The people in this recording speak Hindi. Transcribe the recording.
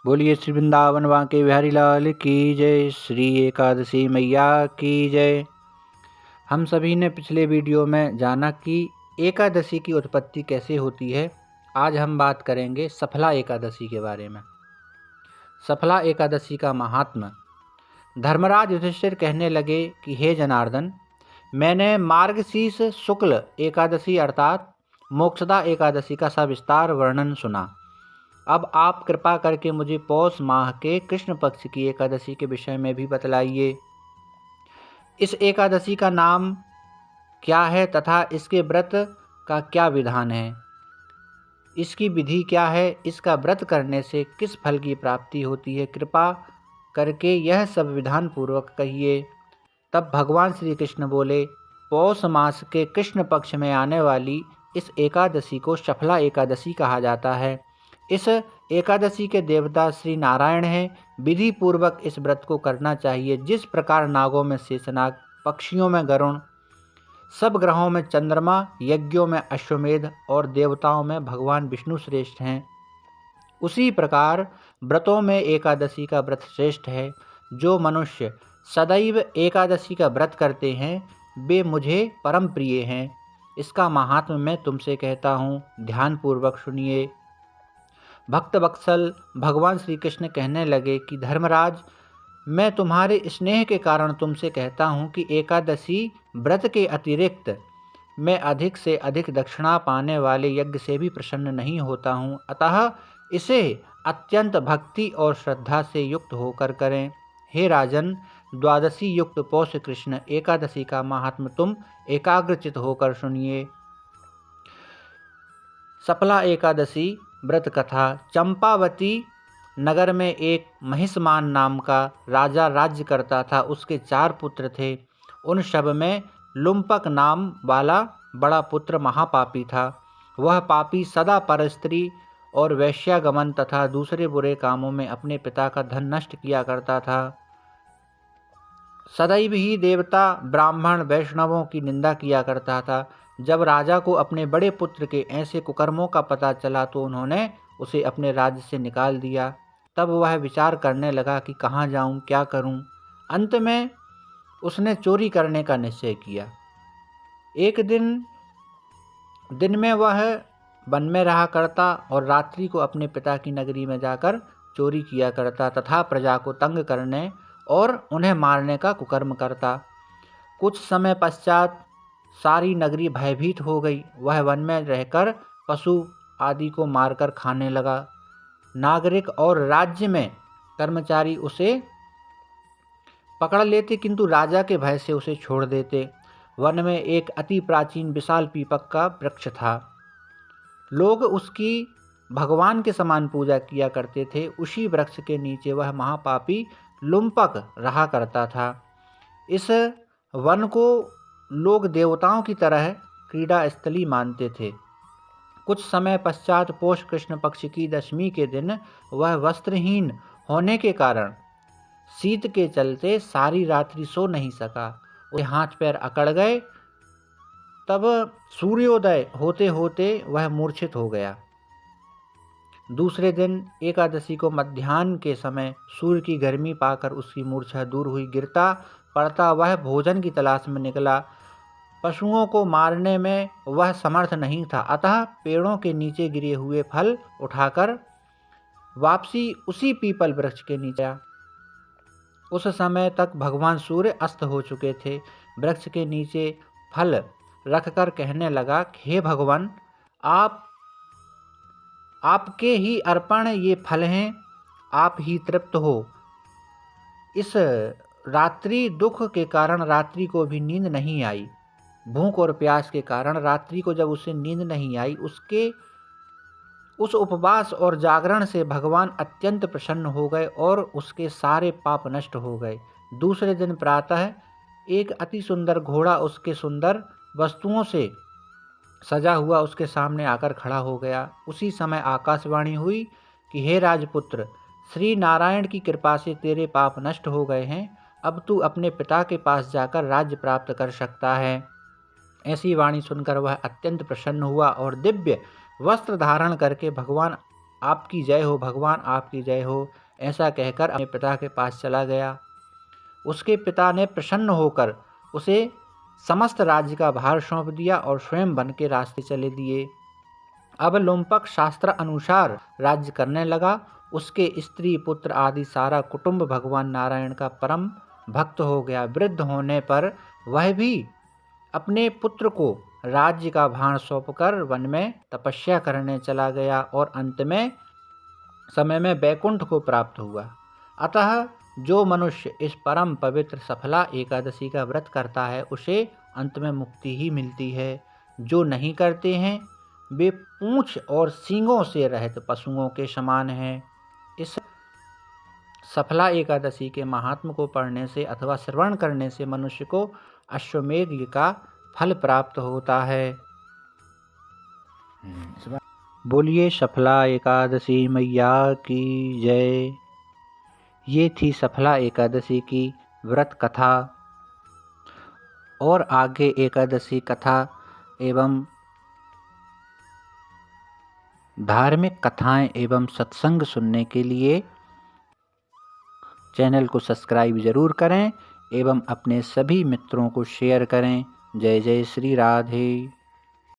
बोलिए श्री वृंदावन बांके बिहारी लाल की जय। श्री एकादशी मैया की जय। हम सभी ने पिछले वीडियो में जाना कि एकादशी की उत्पत्ति कैसे होती है। आज हम बात करेंगे सफला एकादशी के बारे में। सफला एकादशी का महात्म्य। धर्मराज युधिष्ठिर कहने लगे कि हे जनार्दन, मैंने मार्गशीर्ष शुक्ल एकादशी अर्थात मोक्षदा एकादशी का सविस्तार वर्णन सुना। अब आप कृपा करके मुझे पौष माह के कृष्ण पक्ष की एकादशी के विषय में भी बतलाइए। इस एकादशी का नाम क्या है तथा इसके व्रत का क्या विधान है, इसकी विधि क्या है, इसका व्रत करने से किस फल की प्राप्ति होती है, कृपा करके यह सब विधान पूर्वक कहिए। तब भगवान श्री कृष्ण बोले, पौष मास के कृष्ण पक्ष में आने वाली इस एकादशी को सफला एकादशी कहा जाता है। इस एकादशी के देवता श्री नारायण हैं। विधि पूर्वक इस व्रत को करना चाहिए। जिस प्रकार नागों में शेषनाग, पक्षियों में गरुण, सब ग्रहों में चंद्रमा, यज्ञों में अश्वमेध और देवताओं में भगवान विष्णु श्रेष्ठ हैं, उसी प्रकार व्रतों में एकादशी का व्रत श्रेष्ठ है। जो मनुष्य सदैव एकादशी का व्रत करते हैं वे मुझे परम प्रिय हैं। इसका महात्म्य मैं तुमसे कहता हूँ, ध्यानपूर्वक सुनिए। भक्त वत्सल भगवान श्री कृष्ण कहने लगे कि धर्मराज, मैं तुम्हारे स्नेह के कारण तुमसे कहता हूँ कि एकादशी व्रत के अतिरिक्त मैं अधिक से अधिक दक्षिणा पाने वाले यज्ञ से भी प्रसन्न नहीं होता हूँ। अतः इसे अत्यंत भक्ति और श्रद्धा से युक्त होकर करें। हे राजन, द्वादशी युक्त पौष कृष्ण एकादशी का महात्म्य तुम एकाग्रचित होकर सुनिए। सफला एकादशी व्रत कथा। चंपावती नगर में एक महिषमान नाम का राजा राज्य करता था। उसके 4 पुत्र थे। उन सब में लुम्पक नाम वाला बड़ा पुत्र महापापी था। वह पापी सदा परस्त्री और वैश्यागमन तथा दूसरे बुरे कामों में अपने पिता का धन नष्ट किया करता था। सदैव ही देवता, ब्राह्मण, वैष्णवों की निंदा किया करता था। जब राजा को अपने बड़े पुत्र के ऐसे कुकर्मों का पता चला तो उन्होंने उसे अपने राज्य से निकाल दिया। तब वह विचार करने लगा कि कहाँ जाऊँ, क्या करूँ। अंत में उसने चोरी करने का निश्चय किया। एक दिन में वह वन में रहा करता और रात्रि को अपने पिता की नगरी में जाकर चोरी किया करता तथा प्रजा को तंग करने और उन्हें मारने का कुकर्म करता। कुछ समय पश्चात सारी नगरी भयभीत हो गई। वह वन में रहकर पशु आदि को मारकर खाने लगा। नागरिक और राज्य में कर्मचारी उसे पकड़ लेते किंतु राजा के भय से उसे छोड़ देते। वन में एक अति प्राचीन विशाल पीपक का वृक्ष था। लोग उसकी भगवान के समान पूजा किया करते थे। उसी वृक्ष के नीचे वह महापापी लुम्पक रहा करता था। इस वन को लोग देवताओं की तरह क्रीड़ा स्थली मानते थे। कुछ समय पश्चात पौष कृष्ण पक्ष की दशमी के दिन वह वस्त्रहीन होने के कारण शीत के चलते सारी रात्रि सो नहीं सका। उसके हाथ पैर अकड़ गए। तब सूर्योदय होते होते वह मूर्छित हो गया। दूसरे दिन एकादशी को मध्याह्न के समय सूर्य की गर्मी पाकर उसकी मूर्छा दूर हुई। गिरता पड़ता वह भोजन की तलाश में निकला। पशुओं को मारने में वह समर्थ नहीं था, अतः पेड़ों के नीचे गिरे हुए फल उठाकर वापसी उसी पीपल वृक्ष के नीचे आया। उस समय तक भगवान सूर्य अस्त हो चुके थे। वृक्ष के नीचे फल रखकर कहने लगा, हे भगवान, आपके ही अर्पण ये फल हैं, आप ही तृप्त हो। इस रात्रि दुख के कारण रात्रि को भी नींद नहीं आई। भूख और प्यास के कारण रात्रि को जब उसे नींद नहीं आई, उस उपवास और जागरण से भगवान अत्यंत प्रसन्न हो गए और उसके सारे पाप नष्ट हो गए। दूसरे दिन प्रातः एक अति सुंदर घोड़ा उसके सुंदर वस्तुओं से सजा हुआ उसके सामने आकर खड़ा हो गया। उसी समय आकाशवाणी हुई कि हे राजपुत्र, श्री नारायण की कृपा से तेरे पाप नष्ट हो गए हैं। अब तू अपने पिता के पास जाकर राज्य प्राप्त कर सकता है। ऐसी वाणी सुनकर वह अत्यंत प्रसन्न हुआ और दिव्य वस्त्र धारण करके भगवान आपकी जय हो भगवान, आपकी जय हो, ऐसा कहकर अपने पिता के पास चला गया। उसके पिता ने प्रसन्न होकर उसे समस्त राज्य का भार सौंप दिया और स्वयं वन के रास्ते चले दिए। अब लुम्पक शास्त्र अनुसार राज्य करने लगा। उसके स्त्री पुत्र आदि सारा कुटुंब भगवान नारायण का परम भक्त हो गया। वृद्ध होने पर वह भी अपने पुत्र को राज्य का भार सौंपकर वन में तपस्या करने चला गया और अंत में समय में वैकुंठ को प्राप्त हुआ। अतः जो मनुष्य इस परम पवित्र सफला एकादशी का व्रत करता है उसे अंत में मुक्ति ही मिलती है। जो नहीं करते हैं वे पूंछ और सींगों से रहित पशुओं के समान हैं। इस सफला एकादशी के महात्म को पढ़ने से अथवा श्रवण करने से मनुष्य को अश्वमेध का फल प्राप्त होता है। बोलिए सफला एकादशी मैया की जय। ये थी सफला एकादशी की व्रत कथा। और आगे एकादशी कथा एवं धार्मिक कथाएं एवं सत्संग सुनने के लिए चैनल को सब्सक्राइब जरूर करें एवं अपने सभी मित्रों को शेयर करें। जय जय श्री राधे।